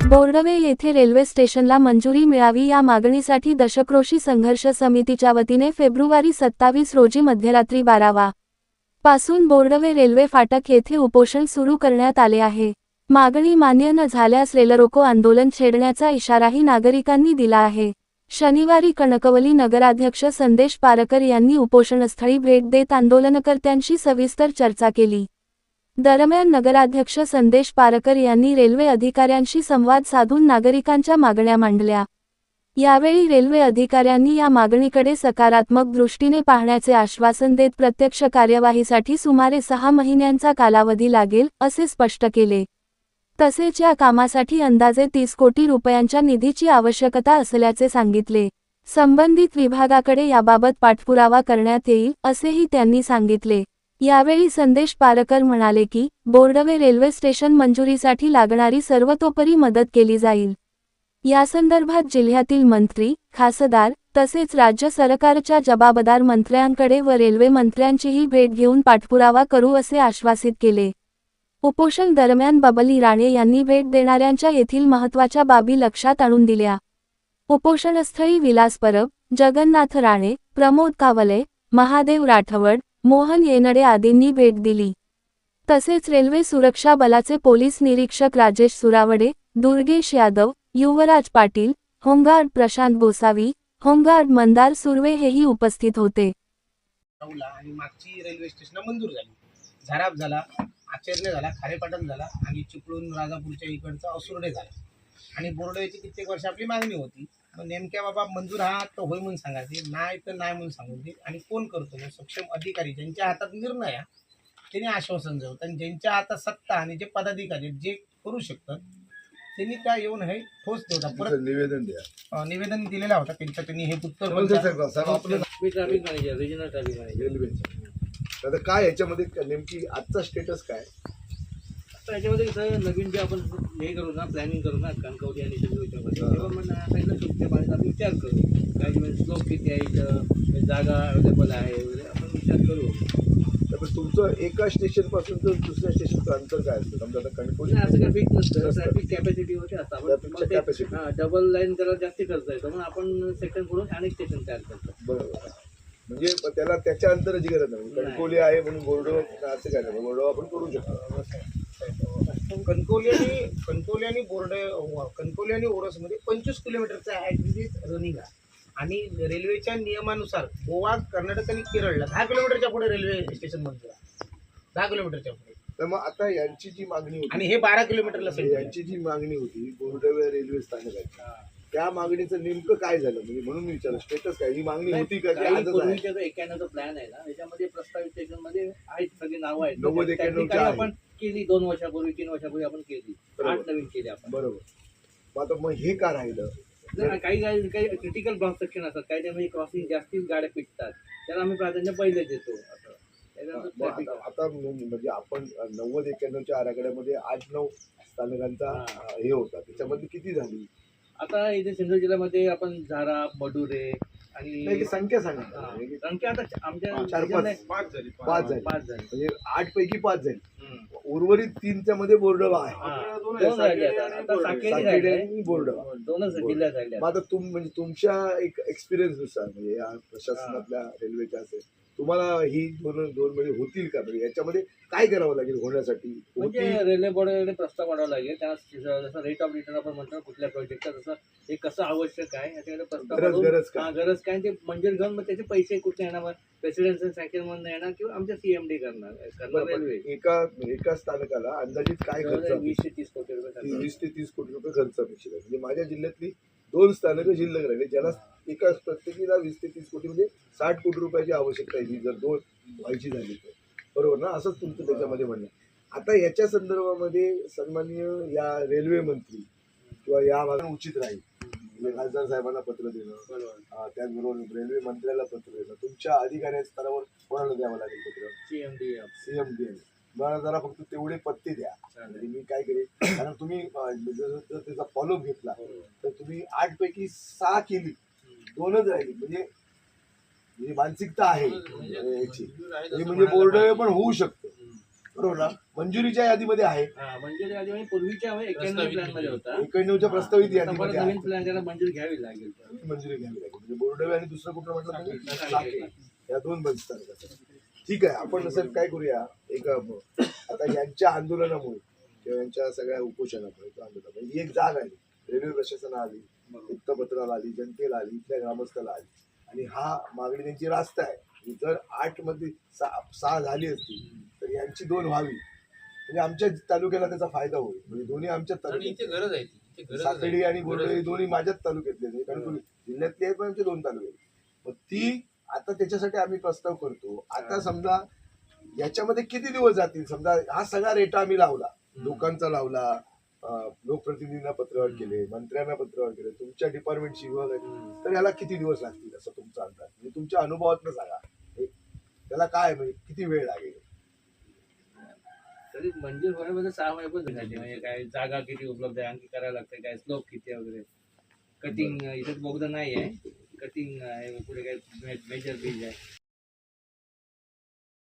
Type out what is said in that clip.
बोर्डवे येथे रेल्वे स्टेशनला मंजुरी मिळावी या मागणीसाठी दशक्रोशी संघर्ष समितीच्या वतीने फेब्रुवारी 27 रोजी मध्यरात्री 12 पासून बोर्डवे रेल्वे फाटक येथे उपोषण सुरू करण्यात आले आहे। मागणी मान्य न झाल्यास रेलरोको आंदोलन छेडण्याचा इशाराही नागरिकांनी दिला आहे। शनिवारी कणकवली नगराध्यक्ष संदेश पारकर यांनी उपोषणस्थळी भेट देत आंदोलनकर्त्यांशी सविस्तर चर्चा केली। दरम्यान नगराध्यक्ष संदेश पारकर यांनी रेल्वे अधिकाऱ्यांशी संवाद साधून नागरिकांच्या मागण्या मांडल्या। यावेळी रेल्वे अधिकाऱ्यांनी या मागणीकडे सकारात्मक दृष्टीने पाहण्याचे आश्वासन देत प्रत्यक्ष कार्यवाहीसाठी सुमारे 6 महिन्यांचा कालावधी लागेल असे स्पष्ट केले। तसेच या कामासाठी अंदाजे 30 कोटी रुपयांच्या निधीची आवश्यकता असल्याचे सांगितले। संबंधित विभागाकडे याबाबत पाठपुरावा करण्यात येईल असेही त्यांनी सांगितले। यावेळी संदेश पारकर म्हणाले की बोर्डवे रेल्वे स्टेशन मंजुरीसाठी लागणारी सर्वतोपरी मदत केली जाईल। यासंदर्भात जिल्ह्यातील मंत्री, खासदार तसेच राज्य सरकारच्या जबाबदार मंत्र्यांकडे व रेल्वे मंत्र्यांचीही भेट घेऊन पाठपुरावा करू असे आश्वासित केले। उपोषण दरम्यान बबली राणे यांनी भेट देणाऱ्यांच्या येथील महत्त्वाच्या बाबी लक्षात आणून दिल्या। उपोषणस्थळी विलास परब, जगन्नाथ राणे, प्रमोद कावले, महादेव राठवड, मोहन येनडे आदींनी भेट दिली। तसेच रेल्वे सुरक्षा बलाचे पोलीस निरीक्षक राजेश सुरावडे, दुर्गेश यादव, युवराज पाटील, होमगार्ड प्रशांत गोसावी, होमगार्ड मंदार सुर्वे हेही उपस्थित होते। आणि मागची रेल्वे स्टेशन मंजूर झाली, झराप झाला, आचरणे झाला, खारेपाटण झाला आणि चिपळूण राजापूरच्या इकडचा असुर्डे झाला आणि बोर्डवेची कित्येक वर्ष आपली मागणी होती। मग नेमक्या बाबा मंजूर हा तर होय म्हणून सांगायचे, नाही तर नाही म्हणून सांगून दे। आणि कोण करतो सक्षम अधिकारी ज्यांच्या हातात निर्णय त्यांनी आश्वासन द्यावं, आणि ज्यांच्या हातात सत्ता आणि जे पदाधिकारी जे करू शकतात त्यांनी त्या येऊन हे ठोस देवता परत निवेदन दिलेला होता त्यांच्या, त्यांनी हे उत्तर मी traffic manager, regional traffic manager रेल्वेचा। आता काय याच्यामध्ये नेमकी आजचा स्टेटस काय? आता याच्यामध्ये कसं नवीन जे आपण हे करू ना, प्लॅनिंग करू ना कणकवली आणि शिंदोळीच्यामध्ये, तेव्हा मग साईडला सुटच्या पाण्याचा आपण विचार करू, काय स्लोप किती आहे, इथं जागा अवेलेबल आहे वगैरे आपण विचार करू। तर तुमचं एका स्टेशनपासून तर दुसऱ्या स्टेशनचं अंतर काय असतं? समजा आता कणकवली असं काही फिक्स नसतं, ट्रॅफिक कॅपॅसिटी होते असतं, हां डबल लाईन करायला जास्त खर्च येतो, म्हणून आपण सेक्शन करून अनेक स्टेशन तयार करतो। बरोबर, म्हणजे त्याला त्याच्या अंतराची गरज नाही। कणकवली आहे म्हणून बोर्डो असं काय नाही, बोर्डो आपण करू शकतो। कणकवली आणि कणकवली आणि ओरसमध्ये 25 किलोमीटरचा ॲट रनिंग आहे आणि रेल्वेच्या नियमानुसार गोवा, कर्नाटक आणि केरळला 10 किलोमीटरच्या पुढे रेल्वे स्टेशन मंजूर आहे, 10 किलोमीटरच्या पुढे। तर मग आता यांची जी मागणी होती आणि हे 12 किलोमीटरला यांची जी मागणी होती बोर्डवे रेल्वे स्थानकाची, त्या मागणीचं नेमकं काय झालं? म्हणजे म्हणून मी विचारलं स्टेटस काय, ही मागणी होती का? पूर्वीचा जो 91चा प्लॅन आहे ना, त्याच्यामध्ये प्रस्तावित स्टेशन मध्ये आहेत सगळी नावं आहेत, 90-91 आपण केली 2 वर्षापूर्वी 3 वर्षापूर्वी आपण केली, 8 नवीन केली आपण। बरोबर, आता मग हे का राहिलं? काही क्रिटिकल ब्लॉक सेक्शन असतात, काही त्यामध्ये क्रॉसिंग जास्तीच गाड्या पिटतात, त्याला आम्ही प्राधान्य पहिले देतो। आता म्हणजे आपण 90-91च्या आराखड्यामध्ये 8-9 स्थानकांचा हे होता, त्याच्यामध्ये किती झाली? आता इथे सिंधुदुर्ग जिल्ह्यामध्ये आपण झारा, मडुरे आणि संख्या सांगा। संख्या आता आमच्या 4-5 झाली, 5 झाली, म्हणजे 8 पैकी 5 झाली, उर्वरित 3च्या मध्ये बोर्डवा आहे, 2 राहिले आता बोर्डवा 2च जिल्ह्यात राहिले। मग आता म्हणजे तुमच्या एक एक्सपिरियन्स नुसार म्हणजे या प्रशासनातल्या रेल्वेच्या असेल, तुम्हाला ही दोन म्हणजे होतील का? म्हणजे याच्यामध्ये काय करावं लागेल होण्यासाठी? म्हणजे रेल्वे बोर्डाकडे प्रस्ताव मांडावा लागेल, त्यांना जसं रेट ऑफ रिटर्न आपण म्हणतो कुठल्या प्रोजेक्टचा, तसं हे कसं आवश्यक आहे याच्याकडे प्रस्ताव, गरज काय ते मंजूर घेऊन मग त्याचे पैसे कुठे येणार, मग प्रेसिडेन्शियल सँक्शन म्हणून येणार किंवा आमच्या CMD करणार रेल्वे। एका स्थानकाला अंदाजित काय खर्च? 20 ते 30 कोटी रुपये, 20 ते 30 कोटी रुपये खर्च अपेक्षित आहे। म्हणजे माझ्या जिल्ह्यातली 2 स्थानकं शिल्लक राहिले, ज्याला एका प्रत्येकीला 20 ते 30 कोटी म्हणजे 60 कोटी रुपयाची आवश्यकता आहे, जर 2 व्हायची झाली तर, बरोबर ना? असंच तुमचं त्याच्यामध्ये म्हणणं। आता याच्या संदर्भामध्ये सन्माननीय या रेल्वे मंत्री किंवा या भागात उचित राहील म्हणजे खासदार साहेबांना पत्र देणं, त्याचबरोबर रेल्वे मंत्र्याला पत्र देणं, तुमच्या अधिकारी स्तरावर कोणाला द्यावं लागेल पत्र? CMD मला जरा फक्त तेवढे पत्ते द्या. म्हणजे मी काय करेन, कारण तुम्ही जर त्याचा फॉलोअप घेतला तर तुम्ही 8 पैकी 6 केली, 2च राहिली. म्हणजे मानसिकता आहे याची. म्हणजे बोर्डवे पण होऊ शकतं, बरोबर ना? मंजुरीच्या यादीमध्ये आहे, मंजुरी आधी म्हणजे पूर्वीच्या 91 प्लॅन मध्ये होता. 91च्या प्रस्तावित आता परत यादीमध्ये नवीन आहे. प्लॅन त्याला मंजुरी घ्यावी लागेल. मंजुरी घ्यावी लागेल. म्हणजे बोर्डवे आणि दुसरं कुठलं म्हटलं तुम्ही? साखळी. या 2 बसतात. ठीक आहे, आपण साहेब काय करूया, एक आता यांच्या आंदोलनामुळे किंवा यांच्या सगळ्या उपोषणामुळे आंदोलनामुळे ही एक जाग आली, रेल्वे प्रशासनाला आली, वृत्तपत्राला आली, जनतेला आली, इथल्या ग्रामस्थाला आली, आणि हा मागणी त्यांची रास्त आहे. जर 8 मध्ये 6 झाली असती तर यांची 2 व्हावी, म्हणजे आमच्या तालुक्याला त्याचा फायदा होईल. म्हणजे दोन्ही आमच्याच आणि इथे तालुक्यात, गरज आहे ती. इथे गरज सातडी आणि आहे. बोर्डे दोन्ही माझ्याच तालुक्यातले आहेत. कारण जिल्ह्यातले आहेत पण आमचे 2 तालुके आहेत. मग ती आता त्याच्यासाठी आम्ही प्रस्ताव करतो. आता समजा याच्यामध्ये किती दिवस जातील, समजा हा सगळा रेटा आम्ही लावला, लोकांचा लावला, लोकप्रतिनिधींना पत्रव्यवहार केले, मंत्र्यांना पत्रव्यवहार केले, तुमच्या डिपार्टमेंटची विभाग आहे, तर याला किती दिवस लागतील असं तुमचा अंदाज? म्हणजे तुमच्या अनुभवातनं सांगा, त्याला काय म्हणजे किती वेळ लागेल? तरी मंजूर होण्यामध्ये 6 महिने पण झाले. म्हणजे काय जागा किती उपलब्ध आहे, आणखी करायला लागतं, काय स्लोप किती आहे वगैरे. कटिंग इथे बोगदा नाही आहे, कटिंग आहे, पुढे काय मेजर ब्रिज आहे.